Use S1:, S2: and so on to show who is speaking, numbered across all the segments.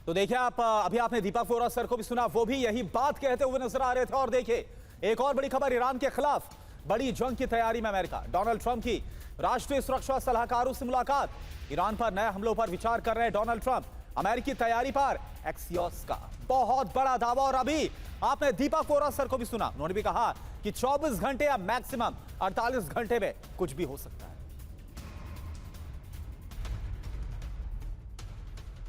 S1: तो देखिए आप अभी आपने दीपक वोरा सर को भी सुना, वो भी यही बात कहते हुए नजर आ रहे थे। और देखिए एक और बड़ी खबर, ईरान के खिलाफ बड़ी जंग की तैयारी में अमेरिका। डोनाल्ड ट्रंप की राष्ट्रीय सुरक्षा सलाहकारों से मुलाकात, ईरान पर नए हमलों पर विचार कर रहे हैं डोनाल्ड ट्रंप। अमेरिकी तैयारी पर एक्सियोस का बहुत बड़ा दावा। और अभी आपने दीपक वोरा सर को भी सुना, उन्होंने भी कहा कि 24 घंटे या मैक्सिमम 48 घंटे में कुछ भी हो सकता है।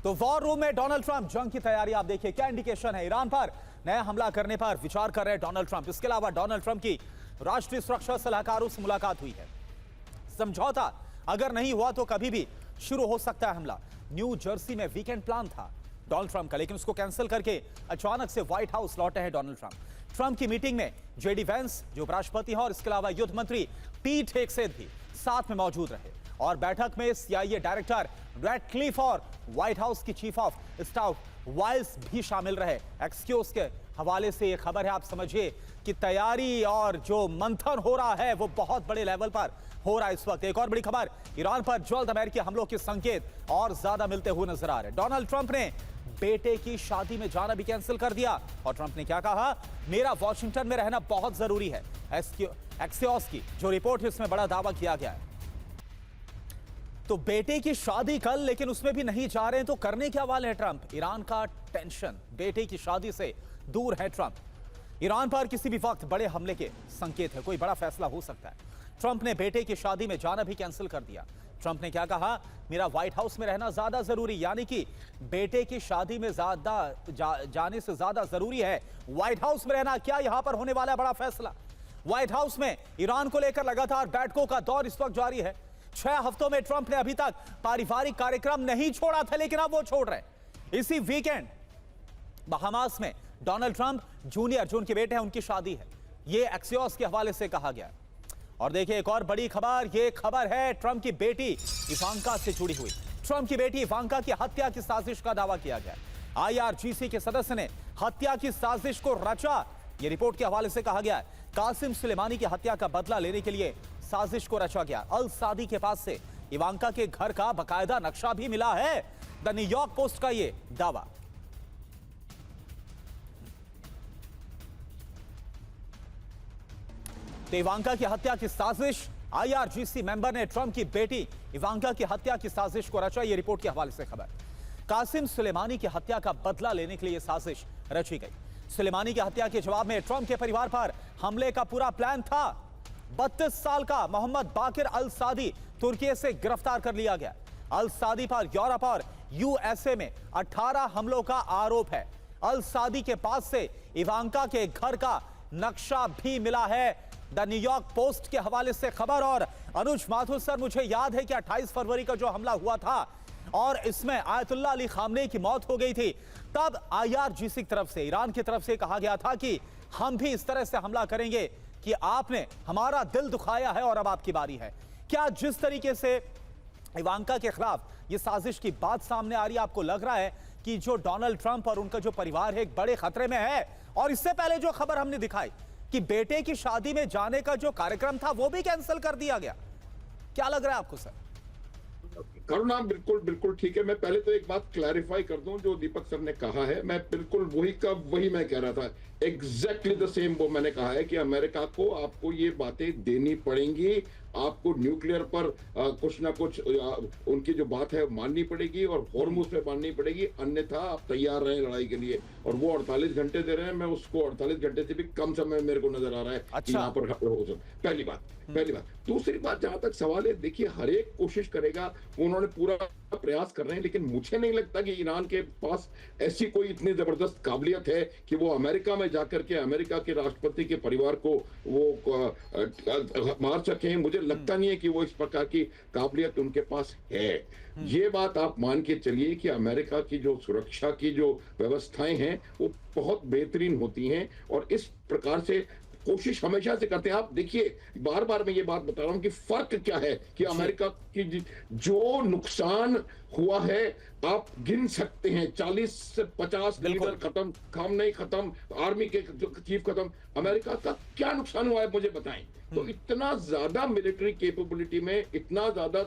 S1: तो वॉर रूम में डोनाल्ड ट्रंप, जंग की तैयारी आप देखिए क्या इंडिकेशन है। ईरान पर नया हमला करने पर विचार कर रहे हैं डोनाल्ड ट्रंप। इसके अलावा डोनाल्ड ट्रंप की राष्ट्रीय सुरक्षा सलाहकारों से मुलाकात हुई है। समझौता अगर नहीं हुआ तो कभी भी शुरू हो सकता है हमला। न्यू जर्सी में वीकेंड प्लान था डोनाल्ड ट्रंप का, लेकिन उसको कैंसिल करके अचानक से व्हाइट हाउस लौटे हैं डोनाल्ड ट्रंप। ट्रंप की मीटिंग में जेडी वेंस जो उपराष्ट्रपति हैं और इसके अलावा युद्ध मंत्री पीट हेगसेथ भी साथ में मौजूद रहे। और बैठक में सीआईए डायरेक्टर रैडक्लिफ और व्हाइट हाउस की चीफ ऑफ स्टाफ वाइल्स भी शामिल रहे। एक्सक्यूज के हवाले से यह खबर है, आप समझिए कि तैयारी और जो मंथन हो रहा है वो बहुत बड़े लेवल पर हो रहा है इस वक्त। एक और बड़ी खबर, ईरान पर जल्द अमेरिकी हमलों के संकेत और ज्यादा मिलते हुए नजर आ रहे हैं। डोनाल्ड ट्रंप ने बेटे की शादी में जाना भी कैंसिल कर दिया। और ट्रंप ने क्या कहा, मेरा वॉशिंगटन में रहना बहुत जरूरी है। एक्सियोस की जो रिपोर्ट है उसमें बड़ा दावा किया गया है। तो बेटे की शादी कल, लेकिन उसमें भी नहीं जा रहे हैं तो करने क्या वाले हैं ट्रंप। ईरान का टेंशन, बेटे की शादी से दूर है ट्रंप। ईरान पर किसी भी वक्त बड़े हमले के संकेत है, कोई बड़ा फैसला हो सकता है। ट्रंप ने बेटे की शादी में जाना भी कैंसिल कर दिया। ट्रंप ने क्या कहा, मेरा व्हाइट हाउस में रहना ज्यादा जरूरी, यानी कि बेटे की शादी में जाने से ज्यादा जरूरी है व्हाइट हाउस में रहना। क्या यहां पर होने वाला है बड़ा फैसला। व्हाइट हाउस में ईरान को लेकर लगातार बैठकों का दौर इस वक्त जारी है। 6 हफ्तों में ट्रंप ने अभी तक पारिवारिक कार्यक्रम नहीं छोड़ा था, लेकिन अब वो छोड़ रहे हैं। इसी वीकेंड बहामास में डोनाल्ड ट्रंप जूनियर, जो उनके बेटे हैं, उनकी शादी है। ये एक्सियोस के हवाले से कहा गया। और देखिए एक और बड़ी खबर, ये खबर है ट्रंप की बेटी इवांका से जुड़ी हुई। ट्रंप की बेटी इवांका की हत्या की साजिश का दावा किया गया। आईआरजीसी के सदस्य ने हत्या की साजिश को रचा, ये रिपोर्ट के हवाले से कहा गया है। कासिम सुलेमानी की हत्या का बदला लेने के लिए साजिश को रचा गया। अल सादी के पास से इवांका के घर का बकायदा नक्शा भी मिला है। द न्यूयॉर्क पोस्ट का यह दावा। तो इवांका की हत्या की साजिश, आईआरजीसी मेंबर ने ट्रंप की बेटी इवांका की हत्या की साजिश को रचा, यह रिपोर्ट के हवाले से खबर। कासिम सुलेमानी की हत्या का बदला लेने के लिए यह साजिश रची गई। सुलेमानी की हत्या के जवाब में ट्रंप के परिवार पर हमले का पूरा प्लान था। 32 साल का मोहम्मद बाकिर अल सादी तुर्की से गिरफ्तार कर लिया गया। अल सादी पर यूरोप और यूएसए में 18 हमलों का आरोप है। अल सादी के पास से इवांका के घर का नक्शा भी मिला है। द न्यूयॉर्क पोस्ट के हवाले से खबर। और अनुज माथुर सर, मुझे याद है कि 28 फरवरी का जो हमला हुआ था और इसमें आयतुल्लाह अली खामनेई की मौत हो गई थी, तब आईआरजीसी की तरफ से, ईरान की तरफ से कहा गया था कि हम भी इस तरह से हमला करेंगे कि आपने हमारा दिल दुखाया है और अब आपकी बारी है। क्या जिस तरीके से इवांका के खिलाफ ये साजिश की बात सामने आ रही है, आपको लग रहा है कि जो डोनाल्ड ट्रंप और उनका जो परिवार है एक बड़े खतरे में है? और इससे पहले जो खबर हमने दिखाई कि बेटे की शादी में जाने का जो कार्यक्रम था वो भी कैंसिल कर दिया गया, क्या लग रहा है आपको सर?
S2: करुणा, बिल्कुल बिल्कुल ठीक है। मैं पहले तो एक बात क्लैरिफाई कर दूं, जो दीपक सर ने कहा है मैं बिल्कुल वही मैं कह रहा था, एग्जैक्टली द सेम वो मैंने कहा है कि अमेरिका को आपको ये बातें देनी पड़ेंगी। आपको न्यूक्लियर पर कुछ ना कुछ उनकी जो बात है माननी पड़ेगी और हॉर्मुज पे माननी पड़ेगी, अन्यथा आप तैयार रहें लड़ाई के लिए। और वो 48 घंटे दे रहे हैं, मैं उसको 48 घंटे से भी कम समय मेरे को नजर आ रहा है।
S1: अच्छा।
S2: यहाँ पर हो सकता, पहली बात। दूसरी बात, जहां तक सवाल है, देखिए हर एक कोशिश करेगा, उन्होंने पूरा प्रयास कर रहे हैं, लेकिन मुझे नहीं लगता कि ईरान के पास ऐसी कोई इतनी जबरदस्त काबिलियत है कि वो अमेरिका में जाकर के अमेरिका के राष्ट्रपति के परिवार को वो मार सकें। मुझे लगता नहीं है कि वो इस प्रकार की काबिलियत उनके पास है। ये बात आप मान के चलिए कि अमेरिका की जो सुरक्षा की जो व्यवस्थाएं हैं वो बहुत बेहतरीन होती हैं और इस प्रकार से कोशिश हमेशा से करते हैं। आप देखिए, बार बार मैं ये बात बता रहा हूं कि फर्क क्या है कि अमेरिका की जो नुकसान हुआ है आप गिन सकते हैं, 40 से 50 लीडर खत्म, खामनेई खत्म, आर्मी के चीफ खत्म। अमेरिका का क्या नुकसान हुआ है मुझे बताएं। तो इतना ज्यादा मिलिट्री कैपेबिलिटी में, इतना ज्यादा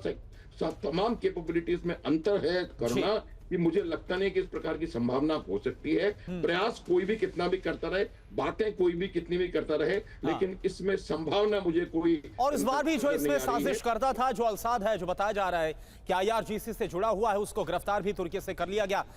S2: तमाम कैपेबिलिटीज में अंतर है करना, कि मुझे लगता नहीं कि इस प्रकार की संभावना हो सकती है। प्रयास कोई भी कितना भी करता रहे, बातें कोई भी कितनी भी करता रहे, लेकिन इसमें संभावना मुझे कोई
S1: और इस बार भी जो
S2: नजर
S1: इसमें
S2: नहीं आ रही है।
S1: साजिश करता था, जो अलसाद है, जो बताया जा रहा है कि IRGC से जुड़ा हुआ है, उसको गिरफ्तार भी तुर्की से कर लिया गया।